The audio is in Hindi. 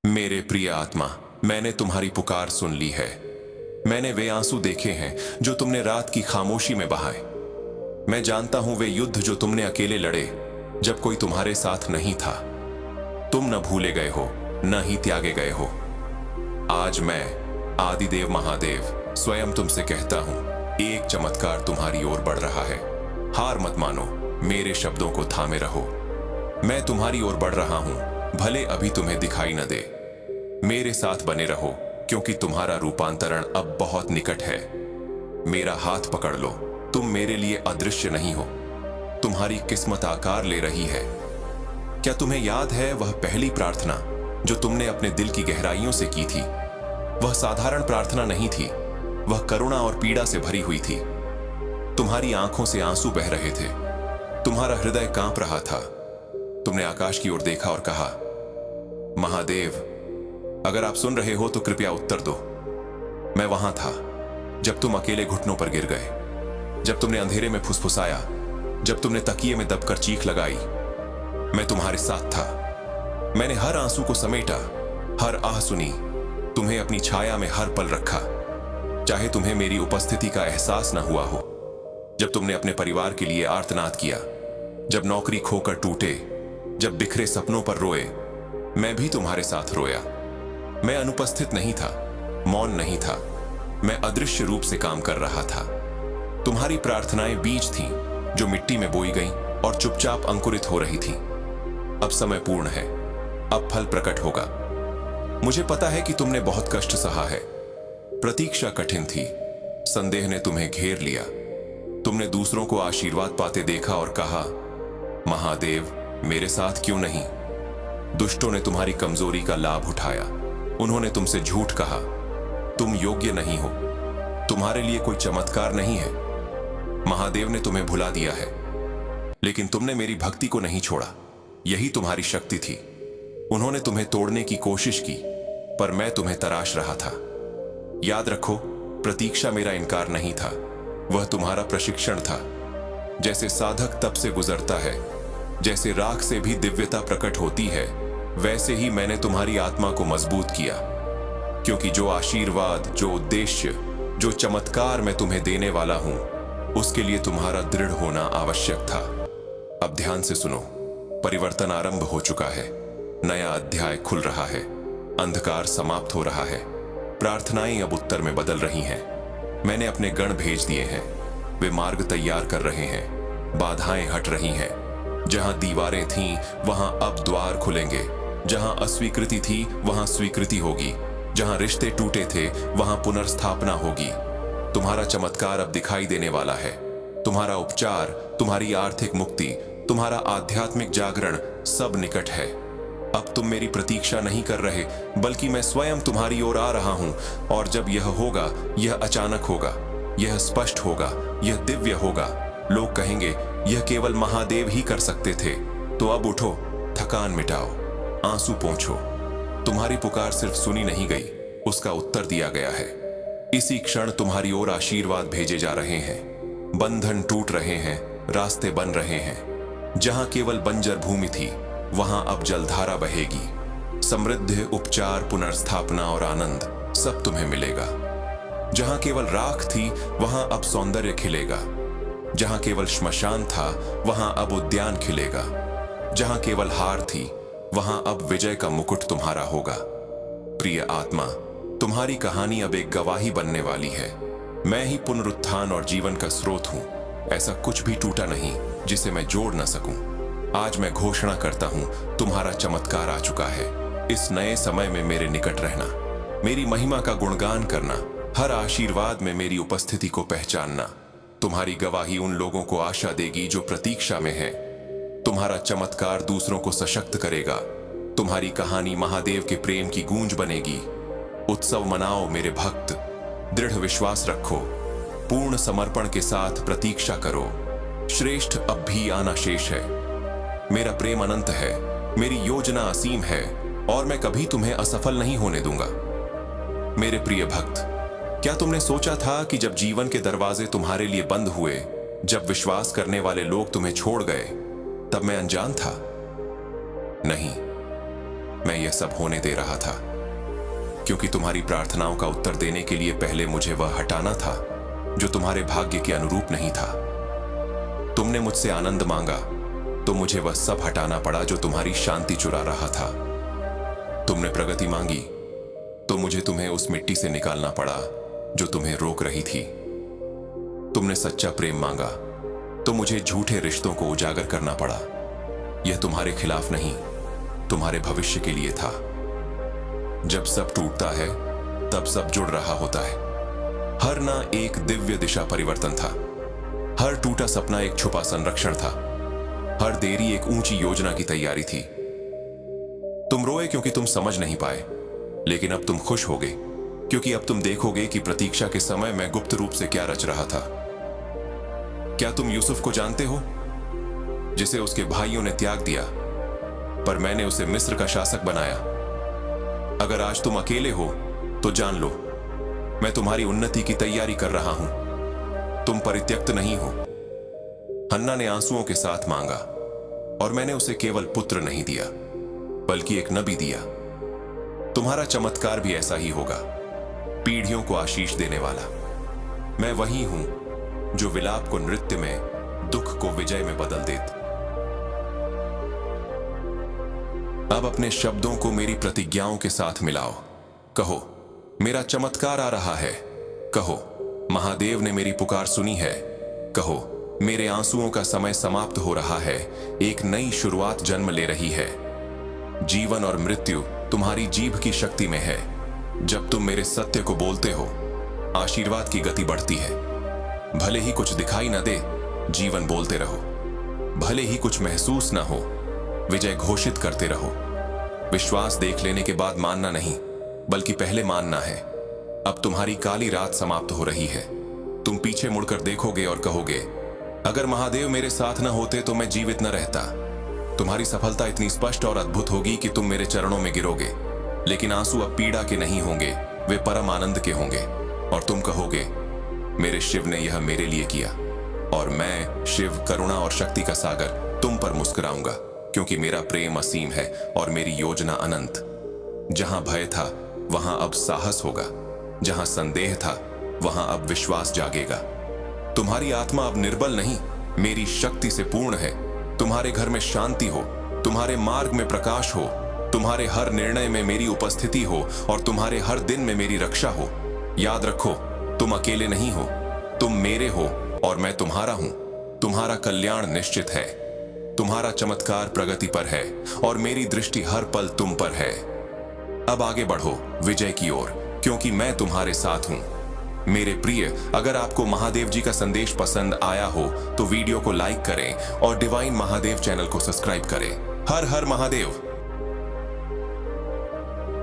मेरे प्रिय आत्मा, मैंने तुम्हारी पुकार सुन ली है। मैंने वे आंसू देखे हैं जो तुमने रात की खामोशी में बहाए। मैं जानता हूं वे युद्ध जो तुमने अकेले लड़े जब कोई तुम्हारे साथ नहीं था। तुम न भूले गए हो, न ही त्यागे गए हो। आज मैं आदिदेव महादेव स्वयं तुमसे कहता हूं, एक चमत्कार तुम्हारी ओर बढ़ रहा है। हार मत मानो, मेरे शब्दों को थामे रहो। मैं तुम्हारी ओर बढ़ रहा हूं, भले अभी तुम्हें दिखाई न दे। मेरे साथ बने रहो, क्योंकि तुम्हारा रूपांतरण अब बहुत निकट है। मेरा हाथ पकड़ लो, तुम मेरे लिए अदृश्य नहीं हो। तुम्हारी किस्मत आकार ले रही है। क्या तुम्हें याद है वह पहली प्रार्थना जो तुमने अपने दिल की गहराइयों से की थी? वह साधारण प्रार्थना नहीं थी, वह करुणा और पीड़ा से भरी हुई थी। तुम्हारी आंखों से आंसू बह रहे थे, तुम्हारा हृदय कांप रहा था। तुमने आकाश की ओर देखा और कहा, महादेव, अगर आप सुन रहे हो तो कृपया उत्तर दो। मैं वहां था जब तुम अकेले घुटनों पर गिर गए, जब तुमने अंधेरे में फुसफुसाया, जब तुमने तकिए में दबकर चीख लगाई। मैं तुम्हारे साथ था। मैंने हर आंसू को समेटा, हर आह सुनी, तुम्हें अपनी छाया में हर पल रखा, चाहे तुम्हें मेरी उपस्थिति का एहसास न हुआ हो। जब तुमने अपने परिवार के लिए आर्तनाद किया, जब नौकरी खोकर टूटे, जब बिखरे सपनों पर रोए, मैं भी तुम्हारे साथ रोया। मैं अनुपस्थित नहीं था, मौन नहीं था, मैं अदृश्य रूप से काम कर रहा था। तुम्हारी प्रार्थनाएं बीज थीं जो मिट्टी में बोई गईं और चुपचाप अंकुरित हो रही थीं। अब समय पूर्ण है, अब फल प्रकट होगा। मुझे पता है कि तुमने बहुत कष्ट सहा है। प्रतीक्षा कठिन थी, संदेह ने तुम्हें घेर लिया। तुमने दूसरों को आशीर्वाद पाते देखा और कहा, महादेव मेरे साथ क्यों नहीं? दुष्टों ने तुम्हारी कमजोरी का लाभ उठाया। उन्होंने तुमसे झूठ कहा, तुम योग्य नहीं हो, तुम्हारे लिए कोई चमत्कार नहीं है। महादेव ने तुम्हें भुला दिया है, लेकिन तुमने मेरी भक्ति को नहीं छोड़ा। यही तुम्हारी शक्ति थी। उन्होंने तुम्हें तोड़ने की कोशिश की, पर मैं तुम्हें तराश रहा था। याद रखो, प्रतीक्षा मेरा इनकार नहीं था, वह तुम्हारा प्रशिक्षण था। जैसे साधक तप से गुजरता है, जैसे राख से भी दिव्यता प्रकट होती है, वैसे ही मैंने तुम्हारी आत्मा को मजबूत किया। क्योंकि जो आशीर्वाद, जो उद्देश्य, जो चमत्कार मैं तुम्हें देने वाला हूं, उसके लिए तुम्हारा दृढ़ होना आवश्यक था। अब ध्यान से सुनो, परिवर्तन आरंभ हो चुका है। नया अध्याय खुल रहा है, अंधकार समाप्त हो रहा है, प्रार्थनाएं अब उत्तर में बदल रही हैं। मैंने अपने गण भेज दिए हैं, वे मार्ग तैयार कर रहे हैं। बाधाएं हट रही हैं, जहां दीवारें थीं वहां अब द्वार खुलेंगे। जहां अस्वीकृति थी वहां स्वीकृति होगी। जहां रिश्ते टूटे थे वहां पुनर्स्थापना होगी। तुम्हारा चमत्कार अब दिखाई देने वाला है। तुम्हारा उपचार, तुम्हारी आर्थिक मुक्ति, तुम्हारा आध्यात्मिक जागरण सब निकट है। अब तुम मेरी प्रतीक्षा नहीं कर रहे, बल्कि मैं स्वयं तुम्हारी ओर आ रहा हूं। और जब यह होगा, यह अचानक होगा, यह स्पष्ट होगा, यह दिव्य होगा। लोग कहेंगे, यह केवल महादेव ही कर सकते थे। तो अब उठो, थकान मिटाओ, आंसू पोंछो। तुम्हारी पुकार सिर्फ सुनी नहीं गई, उसका उत्तर दिया गया है। इसी क्षण तुम्हारी ओर आशीर्वाद भेजे जा रहे हैं। बंधन टूट रहे हैं, रास्ते बन रहे हैं। जहां केवल बंजर भूमि थी, वहां अब जलधारा बहेगी। समृद्धि, उपचार, पुनर्स्थापना और आनंद सब तुम्हें मिलेगा। जहां केवल राख थी, वहां अब सौंदर्य खिलेगा। जहां केवल श्मशान था, वहां अब उद्यान खिलेगा। जहां केवल हार थी, वहां अब विजय का मुकुट तुम्हारा होगा। प्रिय आत्मा, तुम्हारी कहानी अब एक गवाही बनने वाली है। मैं ही पुनरुत्थान और जीवन का स्रोत हूं। ऐसा कुछ भी टूटा नहीं जिसे मैं जोड़ न सकूं। आज मैं घोषणा करता हूं, तुम्हारा चमत्कार आ चुका है। इस नए समय में मेरे निकट रहना, मेरी महिमा का गुणगान करना, हर आशीर्वाद में मेरी उपस्थिति को पहचानना। तुम्हारी गवाही उन लोगों को आशा देगी जो प्रतीक्षा में हैं। तुम्हारा चमत्कार दूसरों को सशक्त करेगा। तुम्हारी कहानी महादेव के प्रेम की गूंज बनेगी। उत्सव मनाओ मेरे भक्त, दृढ़ विश्वास रखो, पूर्ण समर्पण के साथ प्रतीक्षा करो। श्रेष्ठ अब भी आना शेष है। मेरा प्रेम अनंत है, मेरी योजना असीम है, और मैं कभी तुम्हें असफल नहीं होने दूंगा। मेरे प्रिय भक्त, क्या तुमने सोचा था कि जब जीवन के दरवाजे तुम्हारे लिए बंद हुए, जब विश्वास करने वाले लोग तुम्हें छोड़ गए, तब मैं अनजान था? नहीं, मैं यह सब होने दे रहा था, क्योंकि तुम्हारी प्रार्थनाओं का उत्तर देने के लिए पहले मुझे वह हटाना था जो तुम्हारे भाग्य के अनुरूप नहीं था। तुमने मुझसे आनंद मांगा तो मुझे वह सब हटाना पड़ा जो तुम्हारी शांति चुरा रहा था। तुमने प्रगति मांगी तो मुझे तुम्हें उस मिट्टी से निकालना पड़ा जो तुम्हें रोक रही थी। तुमने सच्चा प्रेम मांगा तो मुझे झूठे रिश्तों को उजागर करना पड़ा। यह तुम्हारे खिलाफ नहीं, तुम्हारे भविष्य के लिए था। जब सब टूटता है तब सब जुड़ रहा होता है। हर ना एक दिव्य दिशा परिवर्तन था, हर टूटा सपना एक छुपा संरक्षण था, हर देरी एक ऊंची योजना की तैयारी थी। तुम रोए क्योंकि तुम समझ नहीं पाए, लेकिन अब तुम खुश होगे क्योंकि अब तुम देखोगे कि प्रतीक्षा के समय मैं गुप्त रूप से क्या रच रहा था। क्या तुम यूसुफ को जानते हो, जिसे उसके भाइयों ने त्याग दिया, पर मैंने उसे मिस्र का शासक बनाया? अगर आज तुम अकेले हो तो जान लो, मैं तुम्हारी उन्नति की तैयारी कर रहा हूं। तुम परित्यक्त नहीं हो। हन्ना ने आंसुओं के साथ मांगा, और मैंने उसे केवल पुत्र नहीं दिया, बल्कि एक नबी दिया। तुम्हारा चमत्कार भी ऐसा ही होगा, पीढ़ियों को आशीष देने वाला। मैं वही हूं जो विलाप को नृत्य में, दुख को विजय में बदल देता। अब अपने शब्दों को मेरी प्रतिज्ञाओं के साथ मिलाओ। कहो, मेरा चमत्कार आ रहा है। कहो, महादेव ने मेरी पुकार सुनी है। कहो, मेरे आंसुओं का समय समाप्त हो रहा है, एक नई शुरुआत जन्म ले रही है। जीवन और मृत्यु तुम्हारी जीभ की शक्ति में है। जब तुम मेरे सत्य को बोलते हो, आशीर्वाद की गति बढ़ती है। भले ही कुछ दिखाई न दे, जीवन बोलते रहो। भले ही कुछ महसूस न हो, विजय घोषित करते रहो। विश्वास देख लेने के बाद मानना नहीं, बल्कि पहले मानना है। अब तुम्हारी काली रात समाप्त हो रही है। तुम पीछे मुड़कर देखोगे और कहोगे, अगर महादेव मेरे साथ न होते तो मैं जीवित न रहता। तुम्हारी सफलता इतनी स्पष्ट और अद्भुत होगी कि तुम मेरे चरणों में गिरोगे, लेकिन आंसू अब पीड़ा के नहीं होंगे, वे परम आनंद के होंगे। और तुम कहोगे, मेरे शिव ने यह मेरे लिए किया। और मैं, शिव, करुणा और शक्ति का सागर, तुम पर मुस्कुराऊंगा, क्योंकि मेरा प्रेम असीम है और मेरी योजना अनंत। जहां भय था वहां अब साहस होगा, जहां संदेह था वहां अब विश्वास जागेगा। तुम्हारी आत्मा अब निर्बल नहीं, मेरी शक्ति से पूर्ण है। तुम्हारे घर में शांति हो, तुम्हारे मार्ग में प्रकाश हो, तुम्हारे हर निर्णय में मेरी उपस्थिति हो और तुम्हारे हर दिन में मेरी रक्षा हो। याद रखो, तुम अकेले नहीं हो, तुम मेरे हो और मैं तुम्हारा हूं। तुम्हारा कल्याण निश्चित है, तुम्हारा चमत्कार प्रगति पर है और मेरी दृष्टि हर पल तुम पर है। अब आगे बढ़ो विजय की ओर, क्योंकि मैं तुम्हारे साथ हूं। मेरे प्रिय, अगर आपको महादेव जी का संदेश पसंद आया हो तो वीडियो को लाइक करें और डिवाइन महादेव चैनल को सब्सक्राइब करें। हर हर महादेव।